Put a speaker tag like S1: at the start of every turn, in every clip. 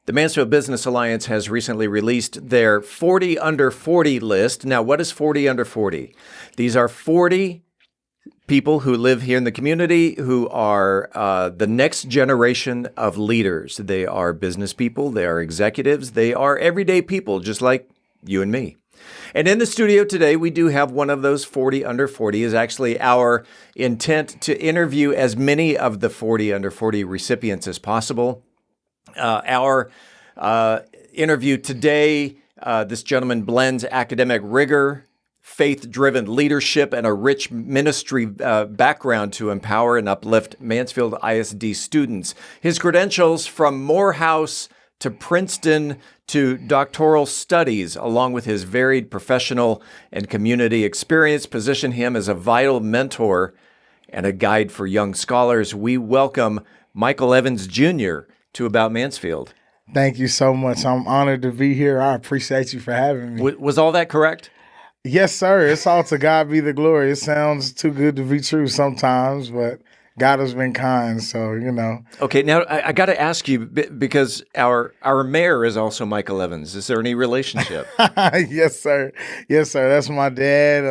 S1: The Mansfield Business Alliance has recently released their 40 under 40 list. Now, what is 40 under 40? These are 40 people who live here in the community who are the next generation of leaders. They are business people, they are executives, they are everyday people, just like you and me. And in the studio today, we do have one of those 40 under 40. Is actually our intent to interview as many of the 40 under 40 recipients as possible. Our interview today, this gentleman blends academic rigor, faith-driven leadership, and a rich ministry background to empower and uplift Mansfield ISD students. His credentials from Morehouse to Princeton to doctoral studies, along with his varied professional and community experience, position him as a vital mentor and a guide for young scholars. We welcome Michael Evans, Jr. to About Mansfield.
S2: Thank you so much. I'm honored to be here. I appreciate you for having me.
S1: Was all that correct?
S2: Yes, sir. It's all to God be the glory. It sounds too good to be true sometimes, but God has been kind, so, you know.
S1: Okay, now I got to ask you, because our mayor is also Michael Evans. Is there any relationship?
S2: Yes, sir. Yes, sir. That's my dad.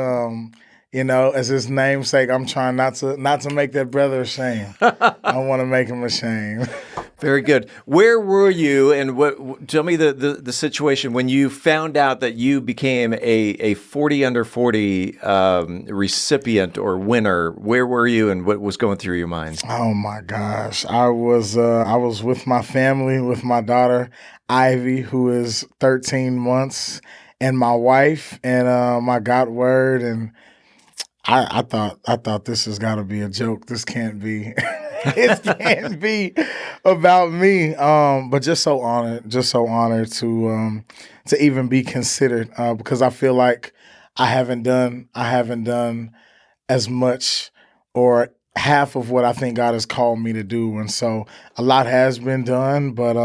S2: You know, as his namesake, I'm trying not to make that brother ashamed. I want to make him ashamed.
S1: Very good. Where were you, and tell me the situation when you found out that you became a 40 under 40 recipient or winner? Where were you, and what was going through your mind?
S2: Oh my gosh, I was with my family, with my daughter Ivy, who is 13 months, and my wife, and my God word, and I thought this has got to be a joke. This can't be. It can't be about me. But just so honored to even be considered, because I feel like I haven't done as much or half of what I think God has called me to do. And so a lot has been done, but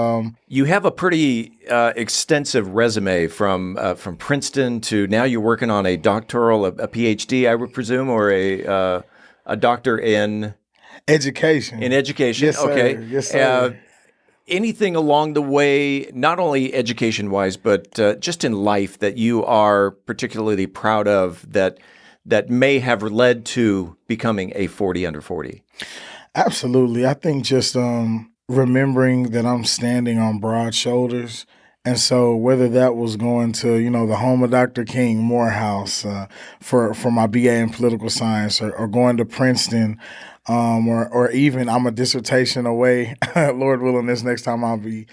S1: you have a pretty extensive resume from Princeton to now you're working on a doctoral, a PhD, I would presume, or a doctor in
S2: education.
S1: In education,
S2: yes, sir.
S1: Okay.
S2: Yes, sir.
S1: Anything along the way, not only education-wise, but just in life that you are particularly proud of that may have led to becoming a 40 under 40?
S2: Absolutely. I think just remembering that I'm standing on broad shoulders. And so whether that was going to, you know, the home of Dr. King, Morehouse, for my BA in political science, or going to Princeton, or even I'm a dissertation away, Lord willing, this next time I'll be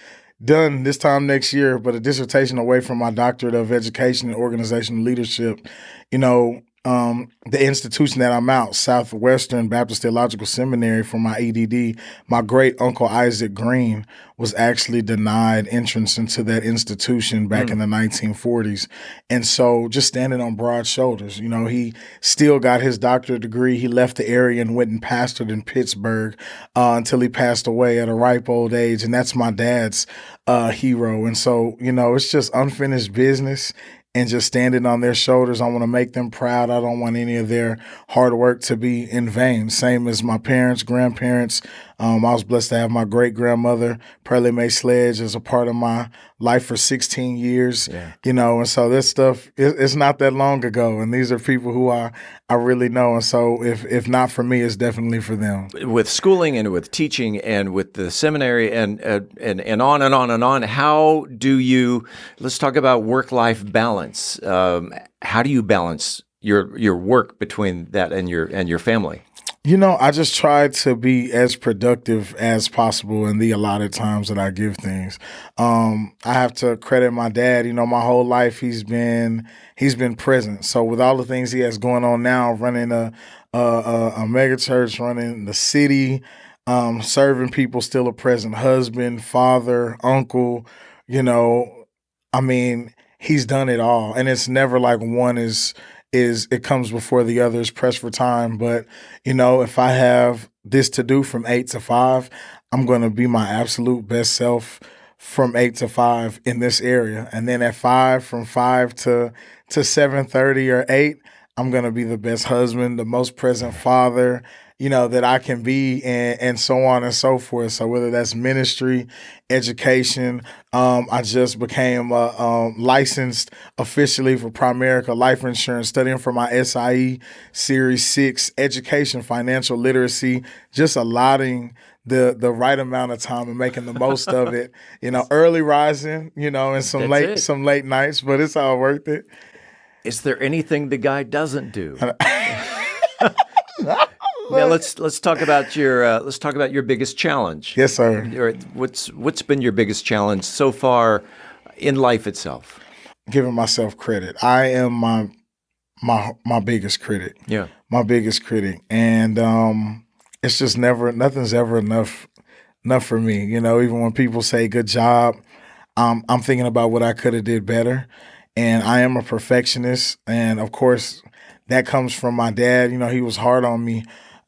S2: done this time next year, but a dissertation away from my doctorate of education and organizational leadership. You know, the institution that I'm at, Southwestern Baptist Theological Seminary, for my EDD, my great uncle Isaac Green was actually denied entrance into that institution back in the 1940s. And so just standing on broad shoulders, you know, he still got his doctorate degree. He left the area and went and pastored in Pittsburgh until he passed away at a ripe old age. And that's my dad's hero. And so, you know, it's just unfinished business. And just standing on their shoulders, I want to make them proud. I don't want any of their hard work to be in vain. Same as my parents, grandparents. I was blessed to have my great-grandmother, Pearlie Mae Sledge, as a part of my life for 16 years. Yeah. You know, and so this stuff, it's not that long ago. And these are people who I really know. And so if not for me, it's definitely for them.
S1: With schooling and with teaching and with the seminary and on and on and on, how do you, let's talk about work-life balance. How do you balance your work between that and your family?
S2: You know, I just try to be as productive as possible in the allotted times that I give things. I have to credit my dad. You know, my whole life he's been present. So with all the things he has going on now, running a mega church, running the city, serving people, still a present husband, father, uncle. You know, I mean, he's done it all, and it's never like one is it comes before the others, pressed for time. But, you know, if I have this to do from 8 to 5, I'm going to be my absolute best self from 8 to 5 in this area. And then at 5, from 5 to 7:30 or 8, I'm going to be the best husband, the most present father, that I can be, and so on and so forth. So whether that's ministry, education, I just became licensed officially for Primerica Life Insurance, studying for my SIE Series 6, education, financial literacy, just allotting the right amount of time and making the most of it. Early rising, and some late nights, but it's all worth it.
S1: Is there anything the guy doesn't do? Now let's talk about your biggest challenge.
S2: Yes, sir.
S1: What's been your biggest challenge so far in life itself?
S2: Giving myself credit. I am my biggest critic.
S1: Yeah,
S2: my biggest critic, and it's just nothing's ever enough for me. Even when people say good job, I'm thinking about what I could have did better, and I am a perfectionist, and of course that comes from my dad. He was hard on me.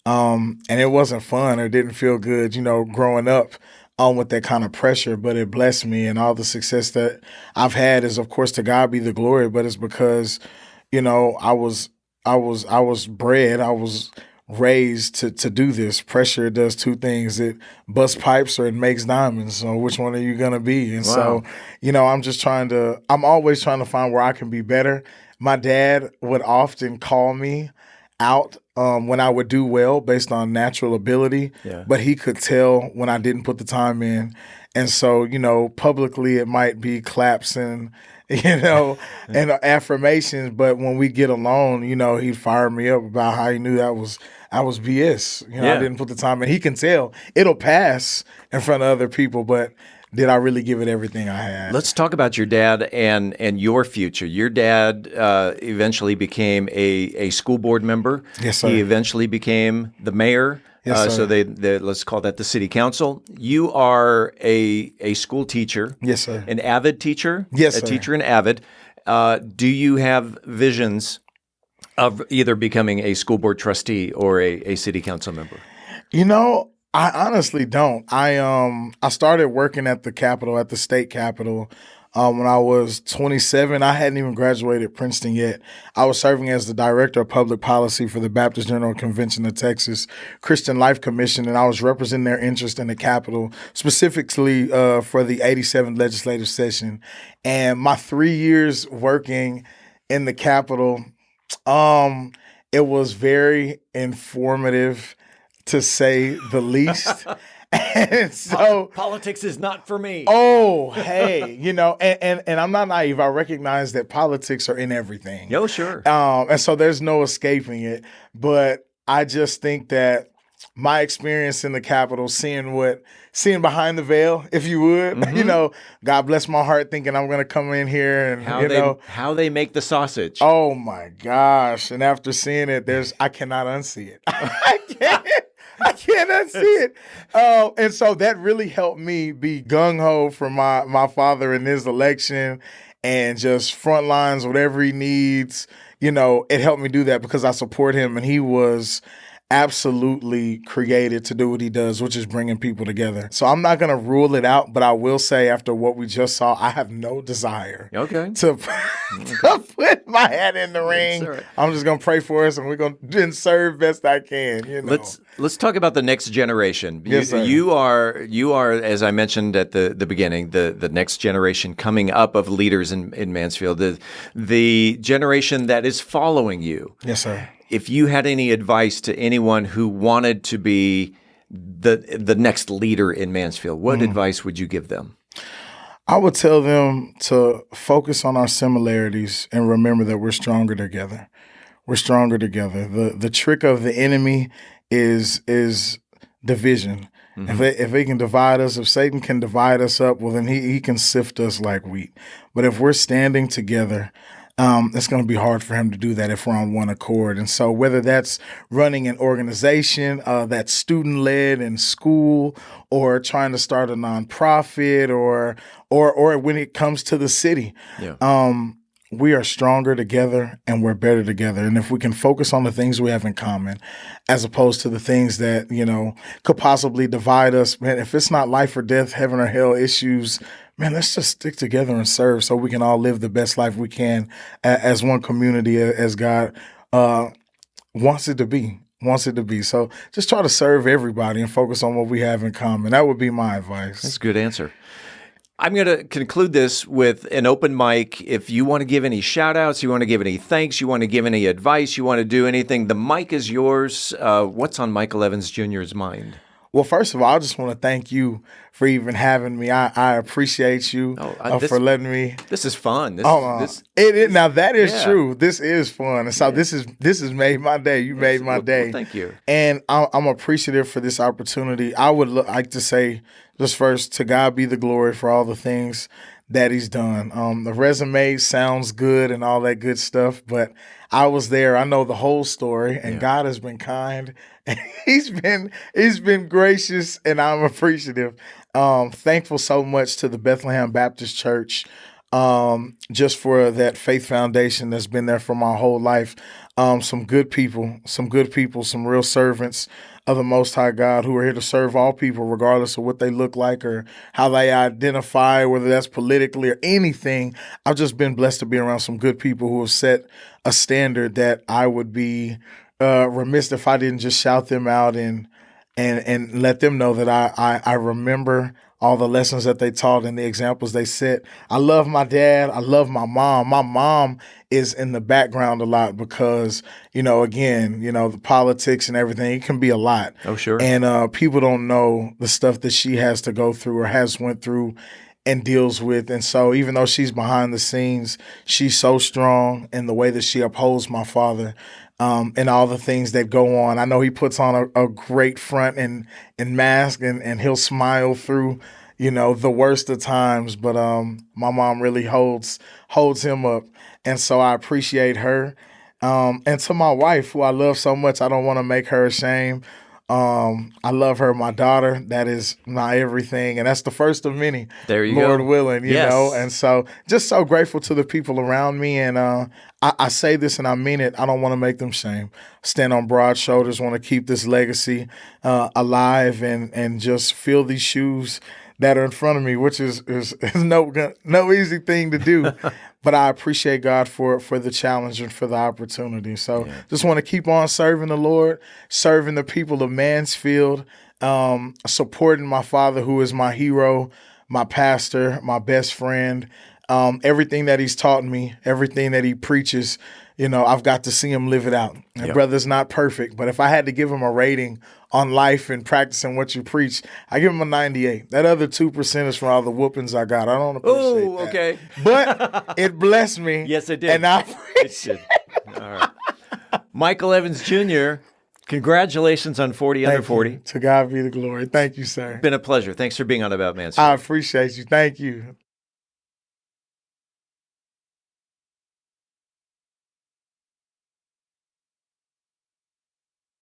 S2: And it wasn't fun or didn't feel good, growing up with that kind of pressure, but it blessed me, and all the success that I've had is, of course, to God be the glory, but it's because, I was bred, I was raised to do this. Pressure does two things. It busts pipes or it makes diamonds. So which one are you going to be? And
S1: Wow.
S2: so, I'm always trying to find where I can be better. My dad would often call me out when I would do well based on natural ability, but he could tell when I didn't put the time in. And so, publicly it might be claps and, and affirmations, but when we get alone, he'd fire me up about how he knew I was BS. I didn't put the time in. He can tell. It'll pass in front of other people, but did I really give it everything I had?
S1: Let's talk about your dad and your future. Your dad eventually became a school board member.
S2: Yes, sir.
S1: He eventually became the mayor.
S2: Yes, sir.
S1: So let's call that the city council. You are a school teacher.
S2: Yes, sir.
S1: An avid teacher.
S2: Yes,
S1: a
S2: sir.
S1: teacher and avid. Do you have visions of either becoming a school board trustee or a city council member?
S2: I honestly don't. I started working at the Capitol, at the state Capitol, when I was 27. I hadn't even graduated Princeton yet. I was serving as the director of public policy for the Baptist General Convention of Texas Christian Life Commission, and I was representing their interest in the Capitol, specifically for the 87th legislative session. And my 3 years working in the Capitol, it was very informative, to say the least. And so
S1: politics is not for me.
S2: Oh, hey, and I'm not naive. I recognize that politics are in everything.
S1: Oh, sure.
S2: And so there's no escaping it. But I just think that my experience in the Capitol, seeing behind the veil, if you would, God bless my heart, thinking I'm going to come in here and
S1: how they make the sausage.
S2: Oh my gosh! And after seeing it, I cannot unsee it. I can't unsee it. And so that really helped me be gung-ho for my father in his election, and just front lines, whatever he needs. It helped me do that because I support him, and he was absolutely created to do what he does, which is bringing people together. So I'm not going to rule it out, but I will say after what we just saw, I have no desire to put my hat in the ring. Right. I'm just going to pray for us, and we're going to serve best I can.
S1: Let's talk about the next generation.
S2: Yes, sir.
S1: You are, as I mentioned at the beginning, the next generation coming up of leaders in Mansfield, the generation that is following you.
S2: Yes, sir.
S1: If you had any advice to anyone who wanted to be the next leader in Mansfield, what advice would you give them?
S2: I would tell them to focus on our similarities and remember that we're stronger together. We're stronger together. The trick of the enemy is division. Mm-hmm. If they can divide us, if Satan can divide us up, well, then he can sift us like wheat. But if we're standing together, it's going to be hard for him to do that if we're on one accord. And so whether that's running an organization that's student-led in school, or trying to start a nonprofit, or when it comes to the city, we are stronger together and we're better together. And if we can focus on the things we have in common, as opposed to the things that, could possibly divide us, man, if it's not life or death, heaven or hell issues, man, let's just stick together and serve so we can all live the best life we can as one community, as God wants it to be. wants it to be. So just try to serve everybody and focus on what we have in common. That would be my advice.
S1: That's a good answer. I'm going to conclude this with an open mic. If you want to give any shout outs, you want to give any thanks, you want to give any advice, you want to do anything, the mic is yours. What's on Michael Evans Jr.'s mind?
S2: Well, first of all, I just want to thank you for even having me. I appreciate you for letting me.
S1: This is fun.
S2: Now that is true. This is fun, and so this has made my day. You made my day.
S1: Well, thank you.
S2: And I'm appreciative for this opportunity. I would like to say just first, to God be the glory for all the things that He's done. The resume sounds good and all that good stuff, but I was there. I know the whole story, and God has been kind. And he's been gracious, and I'm appreciative. Thankful so much to the Bethlehem Baptist Church, just for that faith foundation that's been there for my whole life. Some good people, some real servants of the Most High God who are here to serve all people, regardless of what they look like or how they identify, whether that's politically or anything. I've just been blessed to be around some good people who have set a standard that I would be remiss if I didn't just shout them out and let them know that I remember all the lessons that they taught and the examples they set. I love my dad. I love my mom. My mom is in the background a lot because, the politics and everything, it can be a lot.
S1: Oh, sure.
S2: And people don't know the stuff that she has to go through or has went through and deals with. And so even though she's behind the scenes, she's so strong in the way that she upholds my father. And all the things that go on. I know he puts on a great front and mask and he'll smile through, the worst of times. But my mom really holds him up. And so I appreciate her. And to my wife, who I love so much, I don't want to make her ashamed. I love her, my daughter. That is my everything. And that's the first of many.
S1: There you
S2: Lord
S1: go.
S2: willing, you know. And so just so grateful to the people around me. And I say this and I mean it. I don't want to make them shame. Stand on broad shoulders, want to keep this legacy alive and just fill these shoes that are in front of me, which is no easy thing to do. But I appreciate God for the challenge and for the opportunity. So just want to keep on serving the Lord, serving the people of Mansfield, supporting my father, who is my hero, my pastor, my best friend. Everything that he's taught me, everything that he preaches, I've got to see him live it out. And brother's not perfect, but if I had to give him a rating on life and practicing what you preach, I give him a 98. That other 2% is from all the whoopings I got. I don't appreciate that.
S1: Okay.
S2: But it blessed me.
S1: Yes, it did.
S2: And I appreciate it.
S1: All right. Michael Evans Jr., congratulations on 40 under 40.
S2: To God be the glory. Thank you, sir.
S1: Been a pleasure. Thanks for being on About Mansfield.
S2: I appreciate you. Thank you.